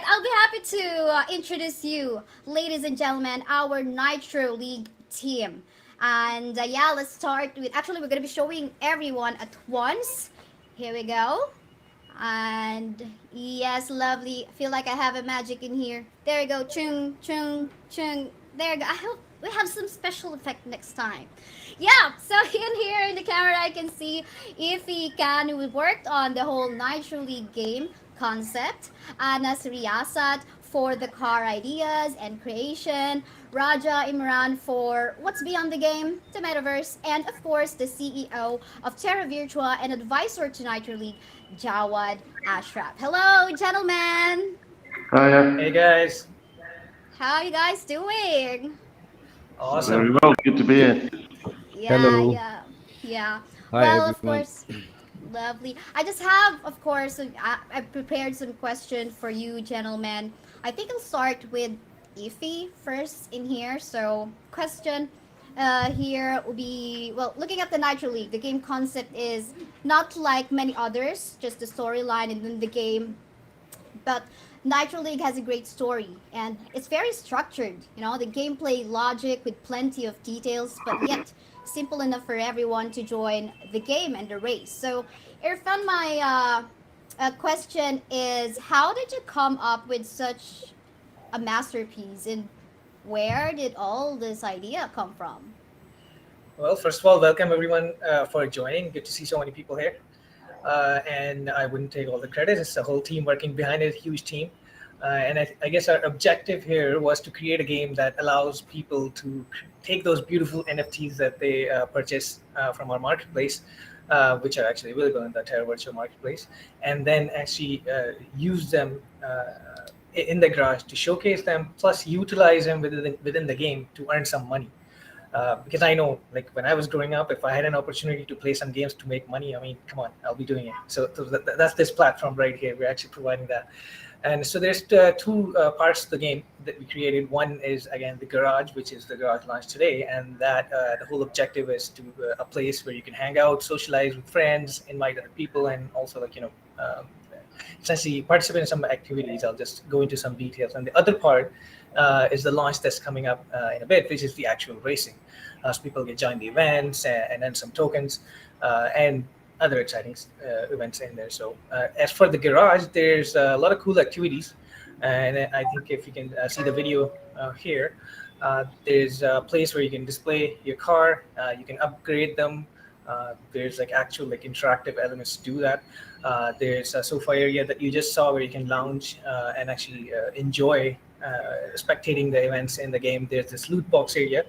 right, I'll be happy to introduce you, ladies and gentlemen, our Nitro League team. And yeah, let's start with. Actually, we're gonna be showing everyone at once. Here we go. And yes, lovely. I feel like I have a magic in here. There you go. Chung, chung, chung. There you go. I hope we have some special effect next time. Yeah, so in here in the camera, I can see Ify Khan, who worked on the whole Nitro League game concept. Anas Riyasat for the car ideas and creation. Raja Imran for what's beyond the game, the metaverse, and of course the CEO of Terra Virtua and advisor to Nitro League, Jawad Ashraf. Hello, gentlemen. Hiya. Hey guys, How are you guys doing? awesome. Very well. Good to be here. Yeah, Hello. yeah, yeah. Hi, Well, of everyone. course, lovely. I just have, of course, I prepared some questions for you, gentlemen. I think I'll start with Ify first in here. So, question here will be well, looking at the Nitro League, the game concept is not like many others, just the storyline and then the game, but Nitro League has a great story and it's very structured. You know, the gameplay logic with plenty of details, but yet simple enough for everyone to join the game and the race. So, Irfan, my question is, how did you come up with such a masterpiece, and where did all this idea come from? Well, first of all, welcome everyone for joining. Good to see so many people here. And I wouldn't take all the credit. It's the whole team working behind it, huge team. And I guess our objective here was to create a game that allows people to take those beautiful NFTs that they purchase from our marketplace, which are actually available in the Terra Virtual Marketplace, and then actually use them in the garage to showcase them, plus utilize them within the game to earn some money. Because I know, like when I was growing up, if I had an opportunity to play some games to make money, I mean, come on, I'll be doing it. So that's this platform right here. We're actually providing that. And so there's two parts of the game that we created. One is again the garage, which is the garage launch today, and that the whole objective is to a place where you can hang out, socialize with friends, invite other people, and also essentially participate in some activities. I'll just go into some details. And the other part is the launch that's coming up in a bit, which is the actual racing. So people get join the events and then some tokens and other exciting events in there. So as for the garage, there's a lot of cool activities. And I think if you can see the video here, there's a place where you can display your car, you can upgrade them. There's like actual like interactive elements to do that. There's a sofa area that you just saw where you can lounge and actually enjoy spectating the events in the game. There's this loot box area,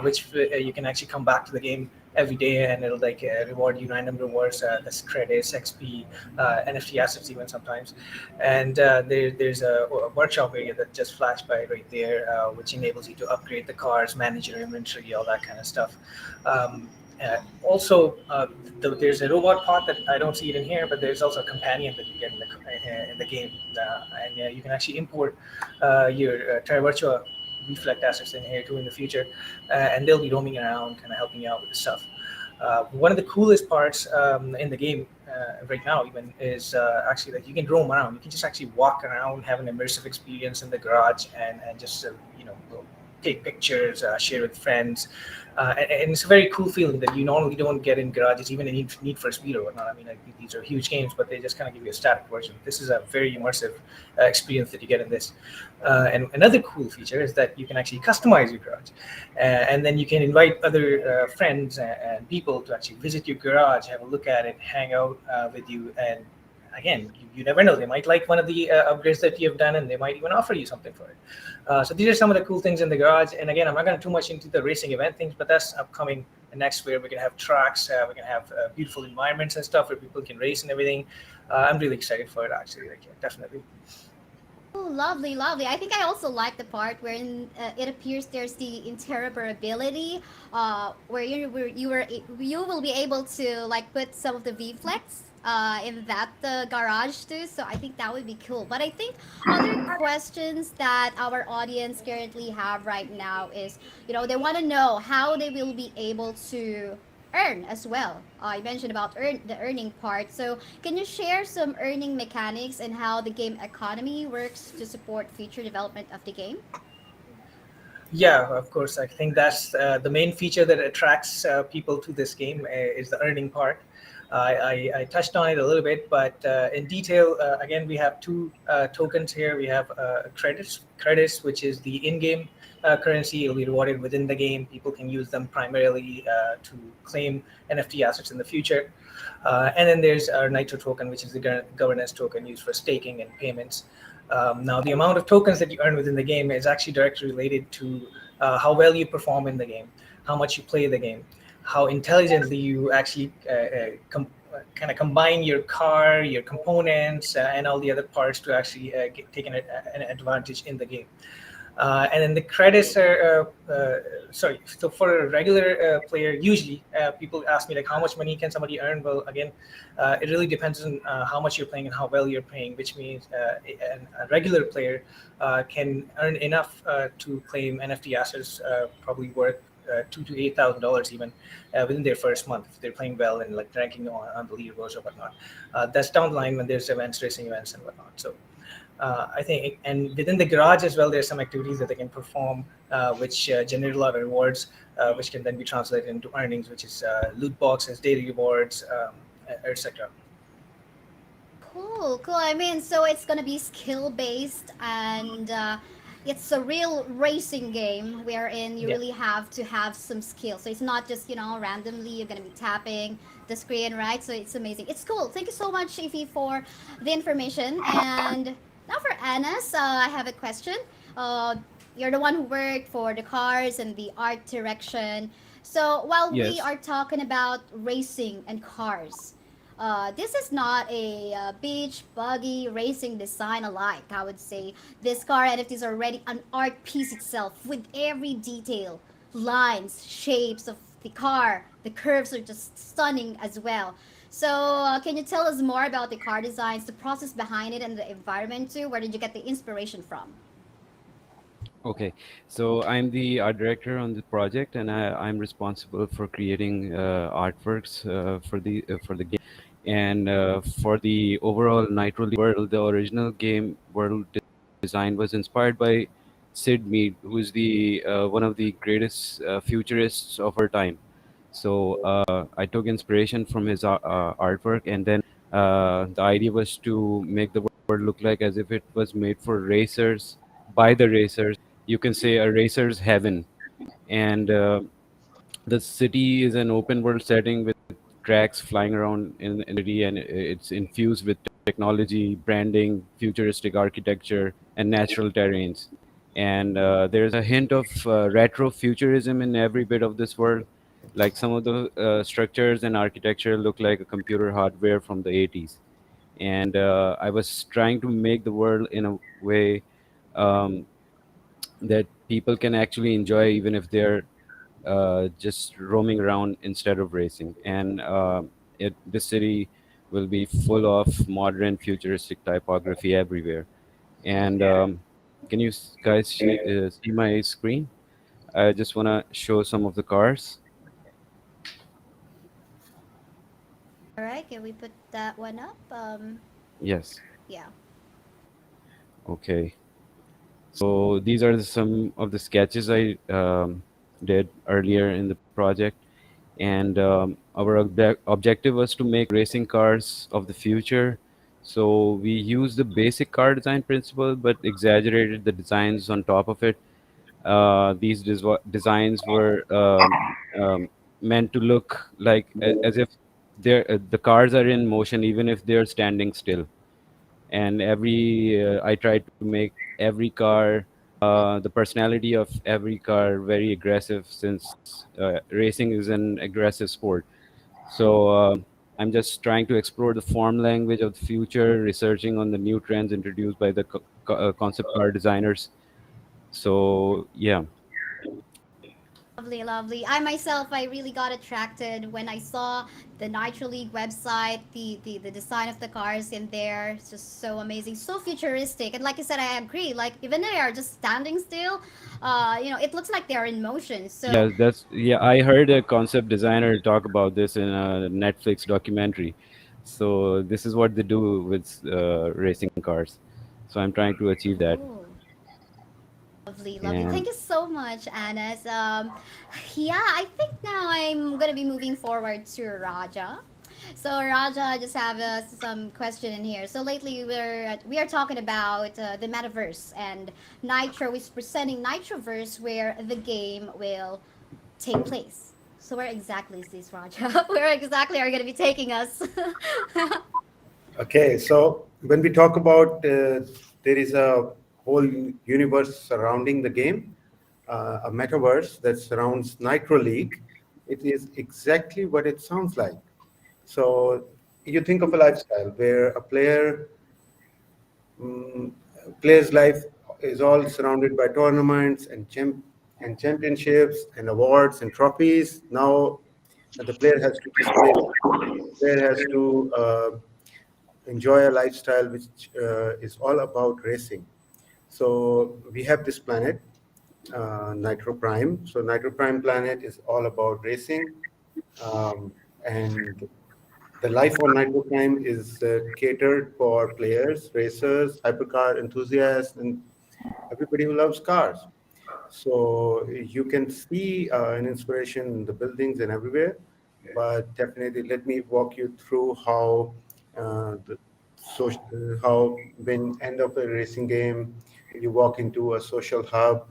which you can actually come back to the game every day and it'll like reward you random rewards, that's credits, XP, NFT assets even sometimes. And there's a workshop area that just flashed by right there, which enables you to upgrade the cars, manage your inventory, all that kind of stuff. Also, there's a robot pot that I don't see it in here, but there's also a companion that you get in the game, and you can actually import your Terra Virtua Reflect assets in here too in the future, and they'll be roaming around, kind of helping you out with the stuff. One of the coolest parts in the game right now even is actually that you can roam around. You can just actually walk around, have an immersive experience in the garage, and just take pictures, share with friends, and it's a very cool feeling that you normally don't get in garages, even in Need for Speed or whatnot. I mean, like, these are huge games, but they just kind of give you a static version. This is a very immersive experience that you get in this. And another cool feature is that you can actually customize your garage, and then you can invite other friends and people to actually visit your garage, have a look at it, hang out with you, and again, you never know. They might like one of the upgrades that you have done, and they might even offer you something for it. So these are some of the cool things in the garage. And again, I'm not going too much into the racing event things, but that's upcoming next where we're going to have tracks, we're going to have beautiful environments and stuff where people can race and everything. I'm really excited for it, actually. Like, yeah, definitely. Oh, lovely, lovely. I think I also like the part wherein it appears there's the interoperability, where you will be able to like put some of the VFlex in that garage too. So I think that would be cool. But I think other questions that our audience currently have right now is, they want to know how they will be able to earn as well. You mentioned about the earning part. So can you share some earning mechanics and how the game economy works to support future development of the game? Yeah, of course. I think that's the main feature that attracts people to this game is the earning part. I touched on it a little bit, but in detail, again, we have two tokens here. We have credits, which is the in-game currency. It'll be rewarded within the game. People can use them primarily to claim NFT assets in the future. And then there's our Nitro token, which is the governance token used for staking and payments. Now, the amount of tokens that you earn within the game is actually directly related to how well you perform in the game, how much you play the game, how intelligently you actually kind of combine your car, your components, and all the other parts to actually take an advantage in the game. And then the credits are sorry. So for a regular player, usually people ask me like, how much money can somebody earn? Well, again, it really depends on how much you're playing and how well you're playing. Which means a regular player can earn enough to claim NFT assets, probably worth $2,000 to $8,000 even within their first month if they're playing well and like ranking on the leaderboards or whatnot. That's down the line when there's events, racing events, and whatnot. So. I think, and within the garage as well, there's some activities that they can perform, which generate a lot of rewards, which can then be translated into earnings, which is loot boxes, daily rewards, etc. Cool, cool. I mean, so it's gonna be skill based, and it's a real racing game wherein you Yeah. really have to have some skill. So it's not just randomly you're gonna be tapping the screen, right? So it's amazing. It's cool. Thank you so much, Ify, for the information. And now for Anas, I have a question. Uh, you're the one who worked for the cars and the art direction. So while we Yes. are talking about racing and cars, this is not a beach buggy racing design alike. I would say this car NFTs are already an art piece itself with every detail, lines, shapes of the car. The curves are just stunning as well. So, can you tell us more about the car designs, the process behind it, and the environment too? Where did you get the inspiration from? Okay. So I'm the art director on the project, and I'm responsible for creating artworks for the game, and for the overall Nitro League world. The original game world design was inspired by Sid Mead, who is the one of the greatest futurists of our time. So I took inspiration from his artwork, and then the idea was to make the world look like as if it was made for racers by the racers. You can say a racer's heaven. And the city is an open world setting with tracks flying around in the city, and it's infused with technology, branding, futuristic architecture, and natural terrains. And there's a hint of retro futurism in every bit of this world. Like some of the structures and architecture look like a computer hardware from the 80s. And I was trying to make the world in a way um, that people can actually enjoy, even if they're just roaming around instead of racing. And this city will be full of modern, futuristic typography everywhere. And can you guys see my screen? I just want to show some of the cars. All right, can we put that one up? Yes. Yeah. Okay. So these are some of the sketches I did earlier in the project. And our objective was to make racing cars of the future. So we used the basic car design principle, but exaggerated the designs on top of it. These designs were meant to look like as if the cars are in motion, even if they're standing still. And I tried to make every car, the personality of every car very aggressive, since racing is an aggressive sport. So I'm just trying to explore the form language of the future, researching on the new trends introduced by the concept car designers. So yeah. Lovely, lovely. I myself, I really got attracted when I saw the Nitro League website, the design of the cars in there. It's just so amazing, so futuristic. And like you said, I agree. Like even they are just standing still, it looks like they're in motion. So, Yeah, I heard a concept designer talk about this in a Netflix documentary. So this is what they do with racing cars. So I'm trying to achieve that. oh, lovely, lovely. And Thank you so much, Anas. Yeah, I think now I'm gonna be moving forward to Raja. So Raja, I just have some question in here. So lately we are talking about the metaverse, and Nitro is presenting Nitroverse, where the game will take place. So where exactly is this, Raja? Where exactly are you going to be taking us? Okay, so when we talk about there is a whole universe surrounding the game, a metaverse that surrounds Nitro League. It is exactly what it sounds like. So you think of a lifestyle where a mm, player's life is all surrounded by tournaments and championships and awards and trophies. Now the player has to display. The player has to enjoy a lifestyle which is all about racing. So we have this planet, Nitro Prime. So Nitro Prime planet is all about racing, and the life on Nitro Prime is catered for players, racers, hypercar enthusiasts, and everybody who loves cars. So you can see an inspiration in the buildings and everywhere, but definitely let me walk you through how the how when end of a racing game, you walk into a social hub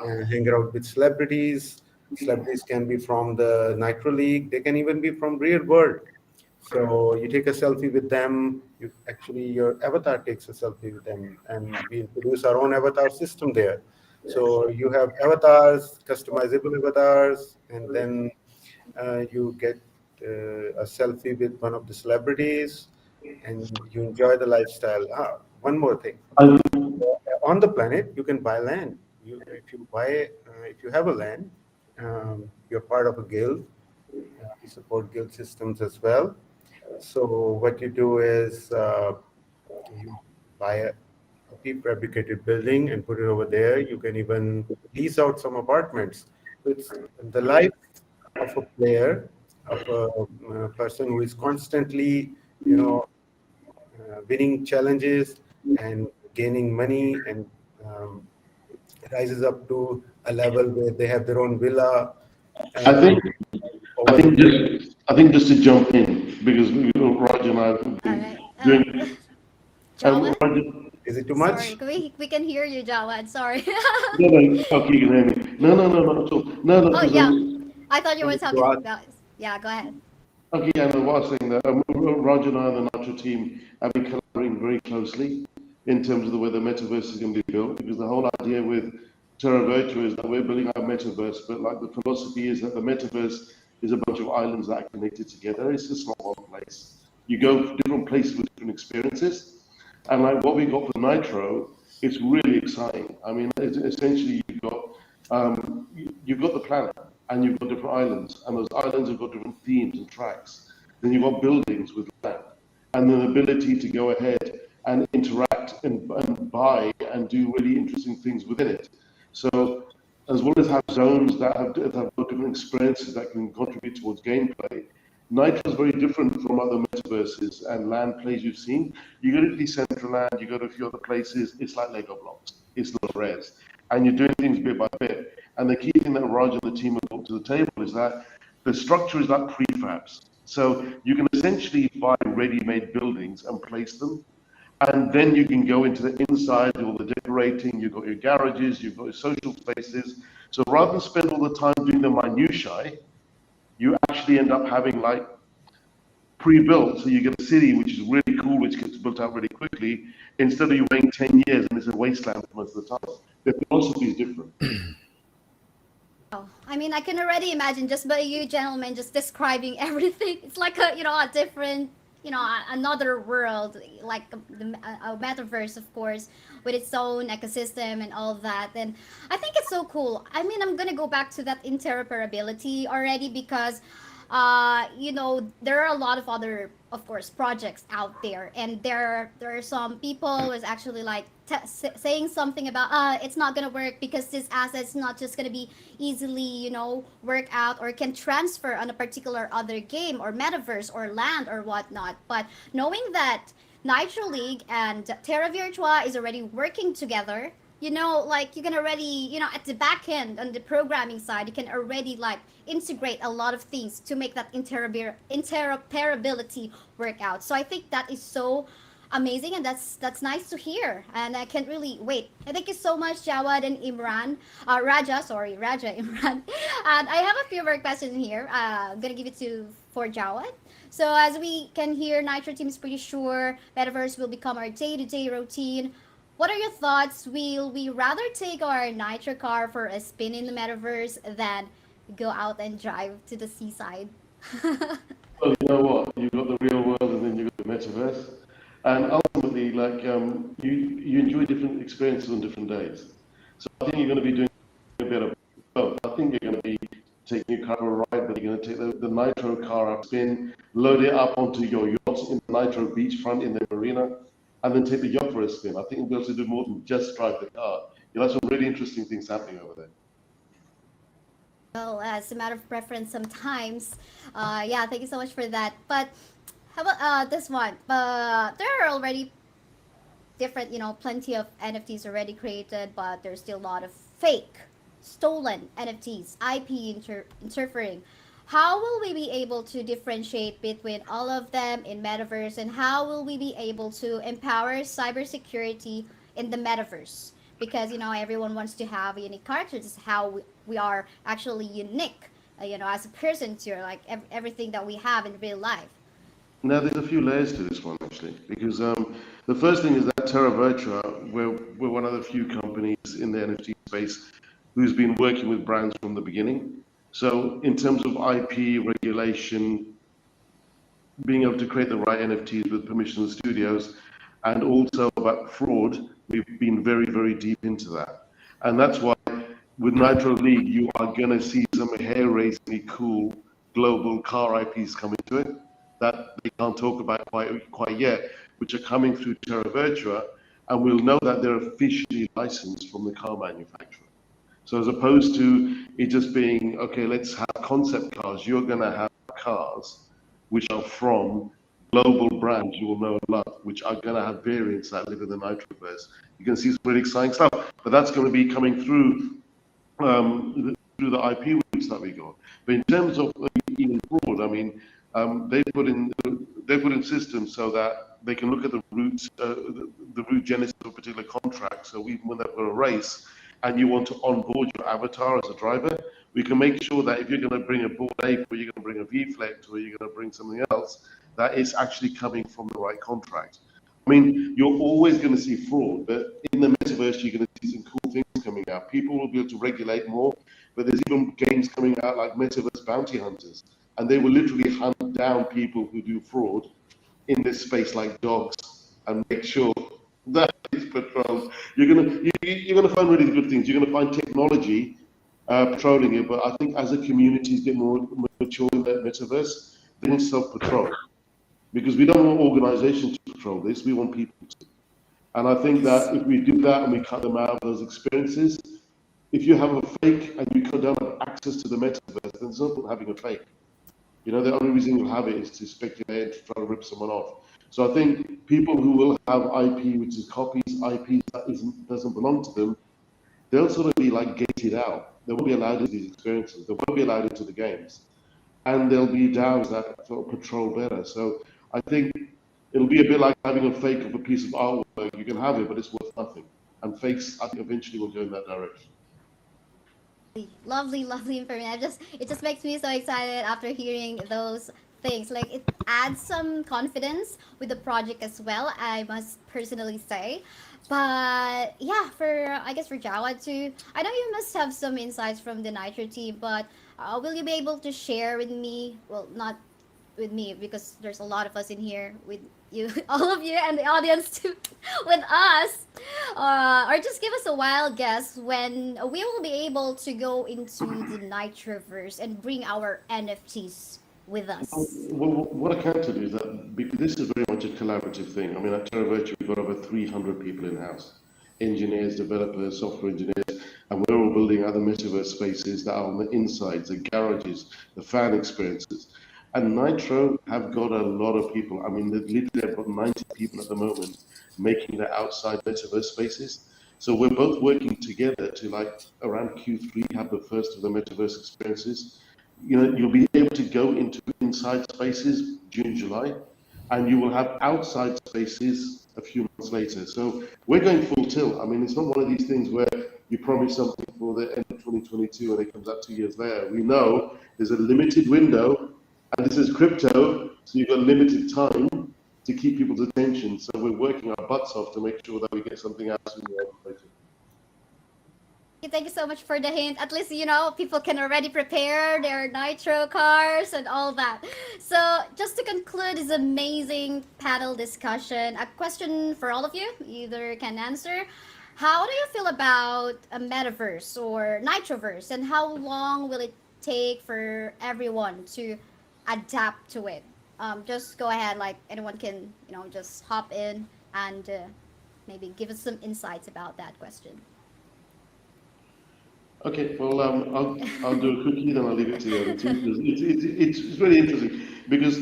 and hang out with celebrities. Celebrities can be from the Nitro League. They can even be from real world. So you take a selfie with them. You actually your avatar takes a selfie with them, and we introduce our own avatar system there. So you have avatars, customizable avatars, and then you get a selfie with one of the celebrities, and you enjoy the lifestyle. One more thing: on the planet, you can buy land. If you have a land, you're part of a guild. We support guild systems as well. So what you do is you buy a prefabricated building and put it over there. You can even lease out some apartments. So it's the life of a player, of a person who is constantly, winning challenges and gaining money, and um, rises up to a level where they have their own villa I and think, I over think just, I think just to jump in because Roger and I have All been right. doing. Jawad? Roger, is it too Sorry, much? we can hear you, Jawad. Sorry. no, no, okay, you can hear me. No, no, no, not at all. No, no, Oh because yeah, I thought you were Wanted talking to ask. about. Yeah, go ahead. okay, yeah, no, what I was saying that Roger and I and the Nitro team have been collaborating very closely in terms of the way the metaverse is going to be built. Because the whole idea with Terra Virtua is that we're building our metaverse, but like the philosophy is that the metaverse is a bunch of islands that are connected together. It's just not one place. You go to different places with different experiences, and like what we got for Nitro, it's really exciting. I mean, it's essentially you've got the planet and you've got different islands, and those islands have got different themes and tracks. Then you've got buildings with land, and the ability to go ahead and interact and buy and do really interesting things within it. So, as well as have zones that have different experiences that can contribute towards gameplay, Nitro is very different from other metaverses and land plays you've seen. You go to Decentraland, you go to a few other places, it's like Lego blocks. It's not res. And you're doing things bit by bit. And the key thing that Raj and the team have brought to the table is that the structure is like prefabs. So you can essentially buy ready-made buildings and place them. And then you can go into the inside, do all the decorating, you've got your garages, you've got your social spaces. So rather than spend all the time doing the minutiae, you actually end up having like pre-built. So you get a city which is really cool, which gets built out really quickly, instead of you waiting 10 years and it's a wasteland for most of the time. The philosophy is different. Oh, I mean, I can already imagine just by you gentlemen just describing everything. It's like a different another world, like the metaverse, of course, with its own ecosystem and all that. And I think it's so cool. I mean, I'm gonna go back to that interoperability already because there are a lot of other, of course, projects out there, and there are some people who's actually like saying something about it's not gonna work because this asset's not just gonna be easily work out or can transfer on a particular other game or metaverse or land or whatnot. But knowing that Nitro League and Terra Virtua is already working together, like you can already, at the back end on the programming side, you can already like integrate a lot of things to make that interoperability work out. So I think that is so amazing, and that's nice to hear. And I can't really wait. And thank you so much, Jawad and Imran, Raja, Imran. And I have a few more questions here. I'm gonna give it to for Jawad. So as we can hear, Nitro team is pretty sure Metaverse will become our day-to-day routine. What are your thoughts? Will we rather take our Nitro car for a spin in the Metaverse than go out and drive to the seaside? Well, you know what? You've got the real world and then you've got the metaverse. And ultimately, like, you enjoy different experiences on different days. So I think you're going to be doing a bit of both. I think you're going to be taking your car for a ride, but you're going to take the Nitro car up, spin, load it up onto your yacht in the Nitro beachfront in the marina, and then take the yacht for a spin. I think you'll be able to do more than just drive the car. You'll have some really interesting things happening over there. Well, as a matter of preference, sometimes. Yeah, thank you so much for that. But how about this one? There are already different, plenty of NFTs already created, but there's still a lot of fake, stolen NFTs, IP interfering. How will we be able to differentiate between all of them in Metaverse, and how will we be able to empower cybersecurity in the Metaverse? Because everyone wants to have a unique character. This is how we are actually unique, as a person to like everything that we have in real life. Now, there's a few layers to this one, actually, because the first thing is that Terra Virtua, we're one of the few companies in the NFT space who's been working with brands from the beginning. So in terms of IP regulation, being able to create the right NFTs with permission of studios, and also about fraud, we've been very, very deep into that. And that's why with Nitro League, you are going to see some hair-raisingly cool global car IPs coming to it that they can't talk about quite yet, which are coming through Terra Virtua, and we'll know that they're officially licensed from the car manufacturer. So as opposed to it just being, okay, let's have concept cars, you're going to have cars which are from global brands you will know and love, which are going to have variants that live in the Nitroverse. You can see some really exciting stuff, but that's going to be coming through the IP routes that we got. But in terms of even fraud, I mean, they put in systems so that they can look at the routes, the route genesis of a particular contract. So even when they've got a race, and you want to onboard your avatar as a driver, we can make sure that if you're going to bring a Board Ape, or you're going to bring a V-Flex, or you're going to bring something else, that is actually coming from the right contract. I mean, you're always going to see fraud, but in the metaverse, you're going to see some cool things coming out. People will be able to regulate more, but there's even games coming out like Metaverse Bounty Hunters, and they will literally hunt down people who do fraud in this space like dogs and make sure that it's patrolled. You're gonna find really good things. You're gonna find technology patrolling it, but I think as the communities get more mature in the metaverse, they will self-patrol, because we don't want organizations to patrol this. We want people to. And I think that if we do that and we cut them out of those experiences, if you have a fake and you don't have access to the metaverse, then there's no point having a fake. The only reason you'll have it is to speculate and to try to rip someone off. So I think people who will have IP, which is copies, IP that doesn't belong to them, they'll sort of be like gated out. They won't be allowed into these experiences. They won't be allowed into the games. And there'll be DAOs that sort of patrol better. So I think it'll be a bit like having a fake of a piece of artwork. You can have it, but it's worth nothing. And fakes, I think, eventually will go in that direction. Lovely, lovely information. It just makes me so excited after hearing those things. Like it adds some confidence with the project as well, I must personally say. But yeah, I guess for Jawad too, I know you must have some insights from the Nitro team, but will you be able to share with me? Well, not with me, because there's a lot of us in here with you, all of you, and the audience too, with us. Or just give us a wild guess when we will be able to go into the Nitroverse and bring our NFTs with us. Well, what I can tell you is that because this is very much a collaborative thing. I mean, at TerraVirtue, we've got over 300 people in-house, engineers, developers, software engineers, and we're all building other metaverse spaces that are on the insides, the garages, the fan experiences. And Nitro have got a lot of people. I mean, literally they've got 90 people at the moment making the outside metaverse spaces. So we're both working together to, like, around Q3 have the first of the metaverse experiences. You know, you'll be able to go into inside spaces June, July, and you will have outside spaces a few months later. So we're going full tilt. I mean, it's not one of these things where you promise something for the end of 2022 and it comes out 2 years later. We know there's a limited window, and this is crypto, so you've got limited time to keep people's attention. So we're working our butts off to make sure that we get something out sooner or later. Thank you so much for the hint. At least, people can already prepare their Nitro cars and all that. So, just to conclude this amazing panel discussion, a question for all of you, either can answer. How do you feel about a metaverse or Nitroverse, and how long will it take for everyone to adapt to it? Just go ahead, like anyone can, just hop in and maybe give us some insights about that question. Okay, well, I'll do a quickie, then I'll leave it to the other two. It's really interesting because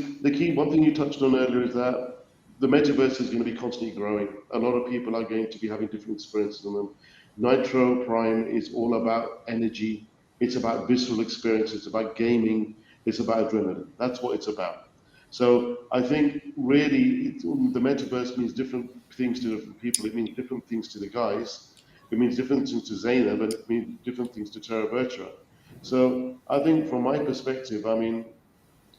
one thing you touched on earlier is that the metaverse is going to be constantly growing. A lot of people are going to be having different experiences on them. Nitro Prime is all about energy. It's about visceral experience. It's about gaming. It's about adrenaline. That's what it's about. So I think really the metaverse means different things to different people. It means different things to the guys. It means different things to Zaina, but it means different things to TerraVirtua. So I think from my perspective, I mean,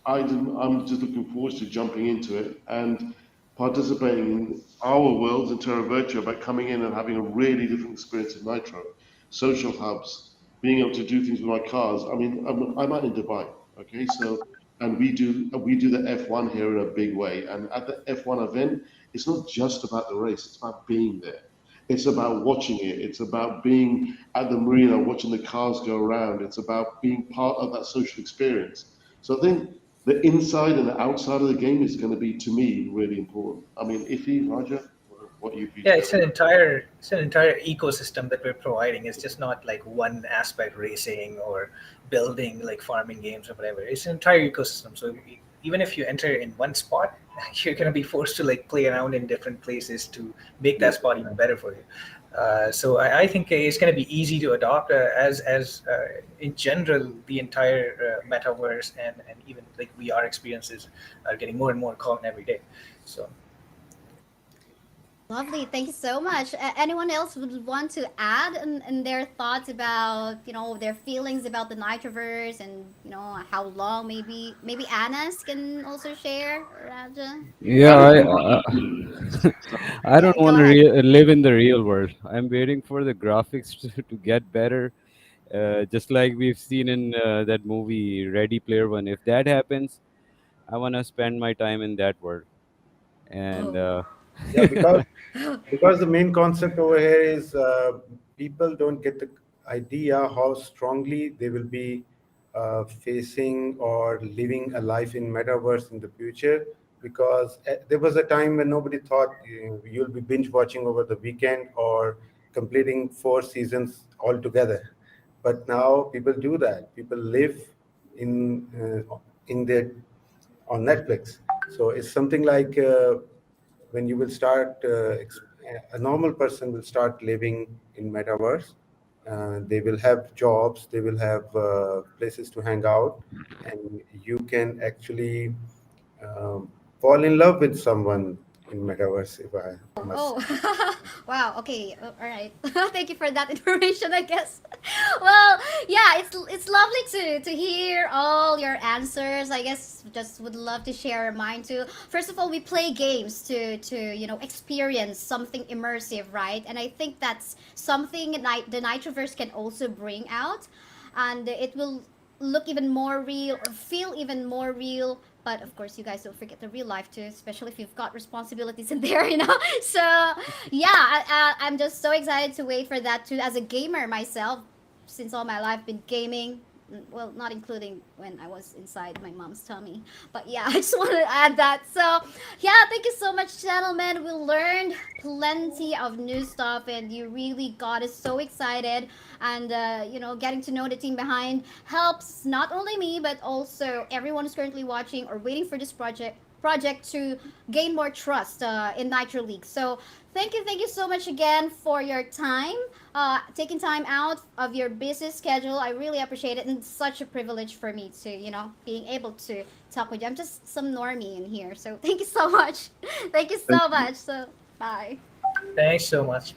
I'm just looking forward to jumping into it and participating in our worlds in TerraVirtua by coming in and having a really different experience in Nitro. Social hubs, being able to do things with my cars. I mean, I'm out in Dubai, okay? So, and we do the F1 here in a big way. And at the F1 event, it's not just about the race, it's about being there. It's about watching it. It's about being at the marina, watching the cars go around. It's about being part of that social experience. So I think the inside and the outside of the game is going to be, to me, really important. I mean, Iffy, Roger, what you feel? Yeah, it's an entire ecosystem that we're providing. It's just not like one aspect, racing or building, like farming games or whatever. It's an entire ecosystem. So even if you enter in one spot, you're going to be forced to like play around in different places to make that spot even better for you. So I think it's going to be easy to adopt as in general, the entire metaverse and even like VR experiences are getting more and more common every day. So. Lovely, thank you so much. Anyone else would want to add in their thoughts about, their feelings about the Nitroverse and, how long maybe Anas can also share, Raja? Yeah, I Yeah, don't go want to ahead. live in the real world. I'm waiting for the graphics to get better, just like we've seen in that movie Ready Player One. If that happens, I want to spend my time in that world. And Oh. Yeah, because the main concept over here is people don't get the idea how strongly they will be facing or living a life in metaverse in the future. Because there was a time when nobody thought you'll be binge watching over the weekend or completing 4 seasons altogether. But now people do that. People live in their on Netflix. So it's something like when you will start, a normal person will start living in metaverse. They will have jobs, they will have places to hang out, and you can actually fall in love with someone in metaverse, if I must. Oh, wow. Okay. All right. Thank you for that information, I guess. Well, yeah, it's lovely to hear all your answers. I guess just would love to share mine too. First of all, we play games to experience something immersive, right? And I think that's something the Nitroverse can also bring out, and it will look even more real or feel even more real But of course, you guys don't forget the real life too, especially if you've got responsibilities in there, So yeah, I'm just so excited to wait for that too. As a gamer myself, since all my life been gaming, well, not including when I was inside my mom's tummy. But yeah, I just wanted to add that. So yeah, thank you so much, gentlemen. We learned plenty of new stuff, and you really got us so excited. And getting to know the team behind helps not only me but also everyone who's currently watching or waiting for this project to gain more trust in Nitro League. So thank you so much again for your time, taking time out of your busy schedule. I really appreciate it, and it's such a privilege for me to, being able to talk with you. I'm just some normie in here, so thank you so much. Thank you so much. So bye. Thanks so much.